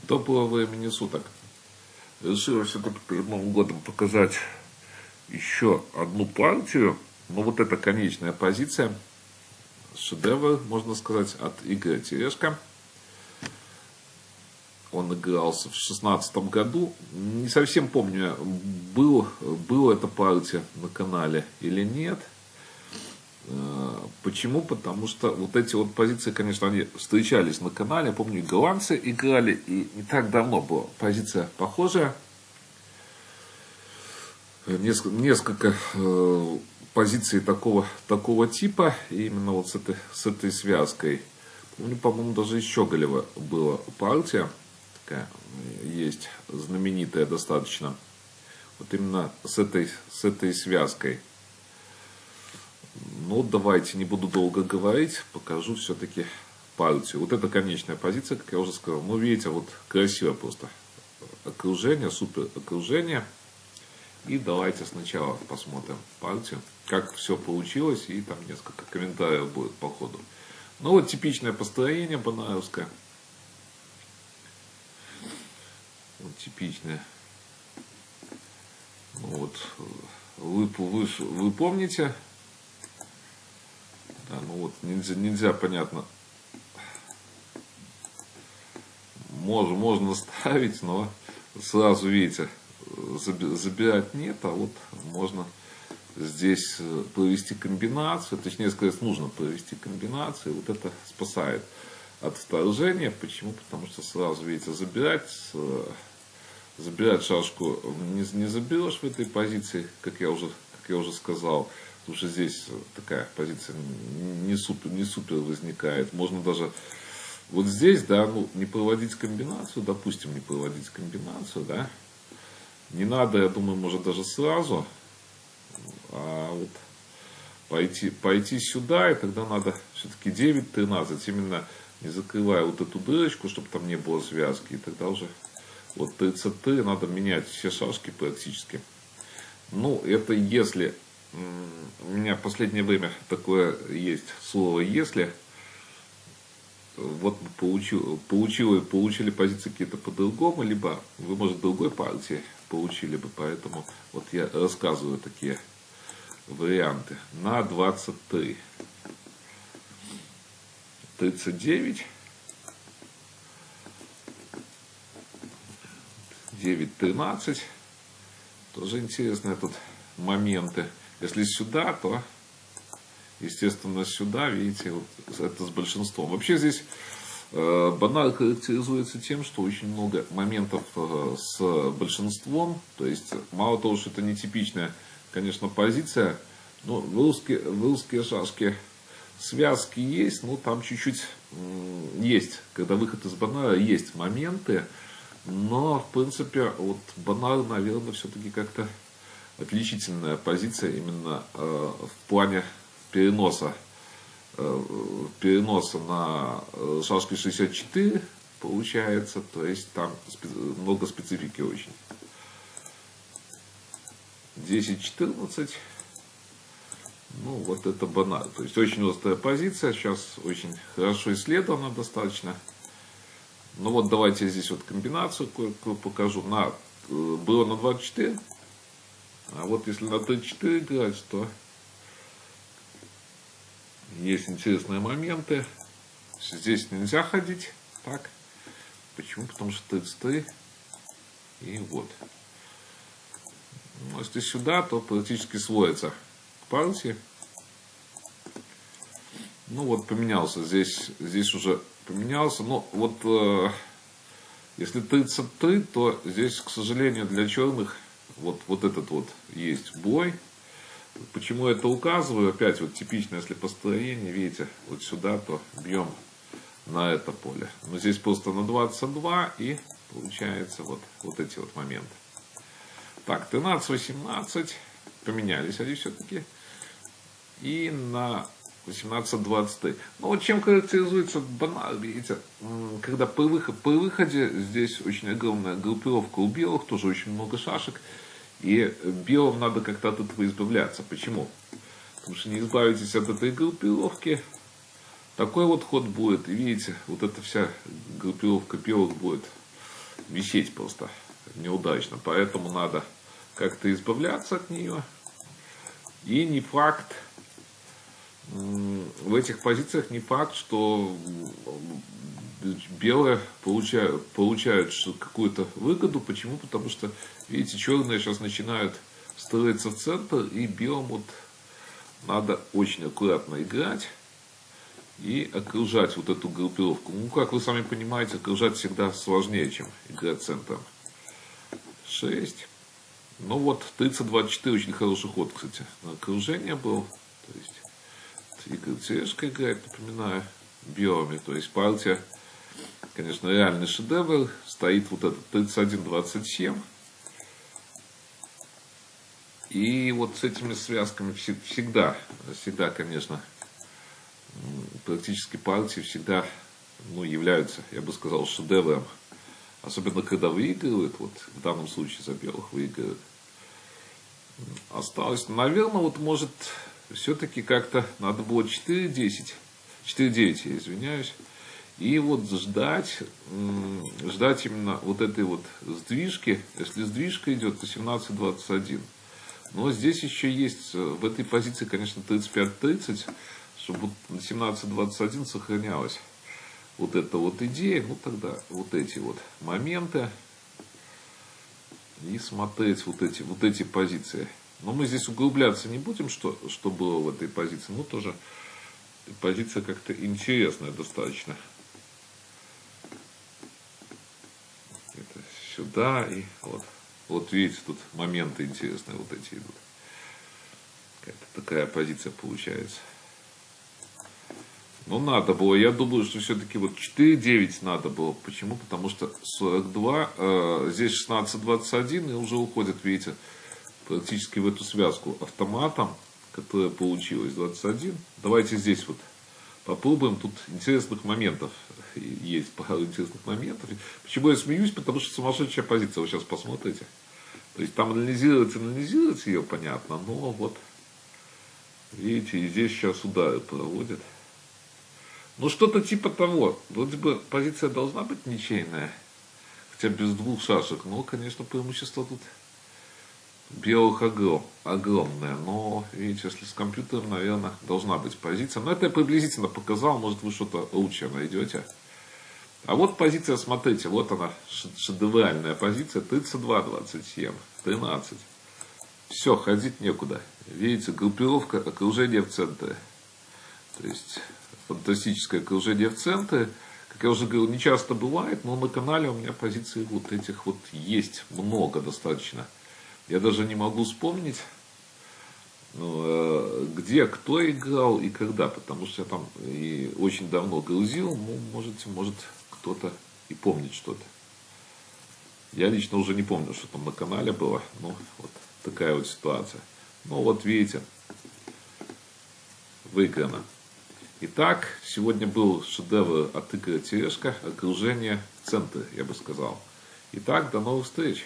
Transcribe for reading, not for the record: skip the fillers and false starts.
Доброго времени суток. Решил все-таки перед Новым годом показать еще одну партию. Но вот это конечная позиция. Шедевр, можно сказать, от Игоря Терешко. Он игрался в 2016 году. Не совсем помню, была эта партия на канале или нет. Почему? Потому что вот эти вот позиции, конечно, они встречались на канале. Я помню, голландцы играли, и не так давно была позиция похожая. Несколько позиций такого типа, и именно вот с этой связкой. Помню, по-моему, даже из Щеголева была партия, такая есть, знаменитая достаточно. Вот именно с этой связкой. Ну, давайте, не буду долго говорить, покажу все-таки партию. Вот это конечная позиция, как я уже сказал. Ну, видите, вот красиво просто окружение, супер окружение. И давайте сначала посмотрим партию, как все получилось, и там несколько комментариев будет по ходу. Ну, вот типичное построение банаевское. Вот типичное. Ну, вот, вы помните? Да, ну вот, нельзя, понятно, можно ставить, но сразу, видите, забирать нет, а вот можно здесь провести комбинацию, точнее сказать, нужно провести комбинацию, вот это спасает от вторжения. Почему? Потому что сразу, видите, забирать шашку не заберешь в этой позиции, как я уже сказал. Потому что здесь такая позиция не супер возникает. Можно даже вот здесь, да, ну, не проводить комбинацию, допустим, не проводить комбинацию, да. Не надо, я думаю, может даже сразу, а вот пойти сюда, и тогда надо все-таки 9-13, именно не закрывая вот эту дырочку, чтобы там не было связки, и тогда уже вот 33 надо менять все шашки практически. Ну, это если... У меня в последнее время такое есть слово «если». Вот получили позиции какие-то по-другому, либо вы, может, другой партии получили бы. Поэтому вот я рассказываю такие варианты. На 23. 39. 9-13. Тоже интересные тут моменты. Если сюда, то, естественно, сюда, видите, вот это с большинством. Вообще здесь банал характеризуется тем, что очень много моментов с большинством. То есть, мало того, что это нетипичная, конечно, позиция, но в русские шашки связки есть, но там чуть-чуть есть, когда выход из банала, есть моменты. Но, в принципе, вот банал, наверное, все-таки как-то отличительная позиция именно в плане переноса на шашки 64 получается, то есть там много специфики очень. 10-14, ну вот это банал, то есть очень острая позиция, сейчас очень хорошо исследована достаточно. Ну вот давайте здесь вот комбинацию кое-какую покажу. Было на 24. А вот если на 34 играть, то есть интересные моменты. Здесь нельзя ходить. Так. Почему? Потому что 33. И вот. Но если сюда, то практически сводится к партии. Ну вот поменялся. Здесь уже поменялся. Но вот если 33, то здесь, к сожалению, для черных вот этот вот есть бой. Почему я это указываю? Опять вот типично, если построение, видите, вот сюда, то бьем на это поле. Но здесь просто на 22, и получается вот эти вот моменты. Так, 13-18 поменялись они все-таки. И на 18-23. Ну вот чем характеризуется банал, видите, когда при выходе здесь очень огромная группировка у белых, тоже очень много шашек. И белым надо как-то от этого избавляться. Почему? Потому что не избавитесь от этой группировки, такой вот ход будет. И видите, вот эта вся группировка белых будет висеть просто неудачно. Поэтому надо как-то избавляться от нее. И не факт, в этих позициях не факт, что белые получают какую-то выгоду. Почему? Потому что, видите, черные сейчас начинают строиться в центр, и белым вот надо очень аккуратно играть и окружать вот эту группировку. Ну, как вы сами понимаете, окружать всегда сложнее, чем играть центром. 6. Ну вот, 30-24 очень хороший ход, кстати, на окружение был. То есть, Игорь Терешко играет, напоминаю, белыми. То есть, партия, конечно, реальный шедевр. Стоит вот этот 31-27. И вот с этими связками всегда, конечно, практически партии всегда, ну, являются, я бы сказал, шедевром. Особенно, когда выигрывают, вот в данном случае за белых выигрывают. Осталось, наверное, вот может, все-таки как-то надо было 4-10, 4-9, я извиняюсь. И вот ждать именно вот этой вот сдвижки. Если сдвижка идет, то 17-21. Но здесь еще есть в этой позиции, конечно, 35-30, чтобы на 17-21 сохранялась вот эта вот идея. Ну, тогда вот эти вот моменты. И смотреть вот эти позиции. Но мы здесь углубляться не будем, что было в этой позиции. Ну, тоже позиция как-то интересная достаточно. Это сюда и вот. Вот видите, тут моменты интересные вот эти идут. Какая-то такая позиция получается. Ну, надо было. Я думаю, что все-таки вот 4-9 надо было. Почему? Потому что 42, здесь 16-21 и уже уходит, видите, практически в эту связку автоматом, которая получилась 21. Давайте здесь вот попробуем. Тут интересных моментов есть, пару интересных моментов. Почему я смеюсь? Потому что сумасшедшая позиция. Вы сейчас посмотрите. То есть там анализировать ее, понятно. Но вот, видите, и здесь сейчас удары проводят. Ну, что-то типа того. Вроде бы позиция должна быть ничейная. Хотя без двух шашек. Но, конечно, преимущество тут белых огромное. Но, видите, если с компьютером, наверное, должна быть позиция. Но это я приблизительно показал. Может, вы что-то лучше найдете. А вот позиция, смотрите. Вот она, шедевральная позиция. 32-27. 13. Все, ходить некуда. Видите, группировка, окружение в центре. То есть фантастическое окружение в центре. Как я уже говорил, не часто бывает, но на канале у меня позиций вот этих вот есть много достаточно. Я даже не могу вспомнить, где, кто играл и когда, потому что я там и очень давно грузил, ну, может кто-то и помнит что-то. Я лично уже не помню, что там на канале было, ну, вот такая вот ситуация. Ну, вот видите, выиграно. Итак, сегодня был шедевр от Игоря Терешко, окружение в центре, я бы сказал. Итак, до новых встреч!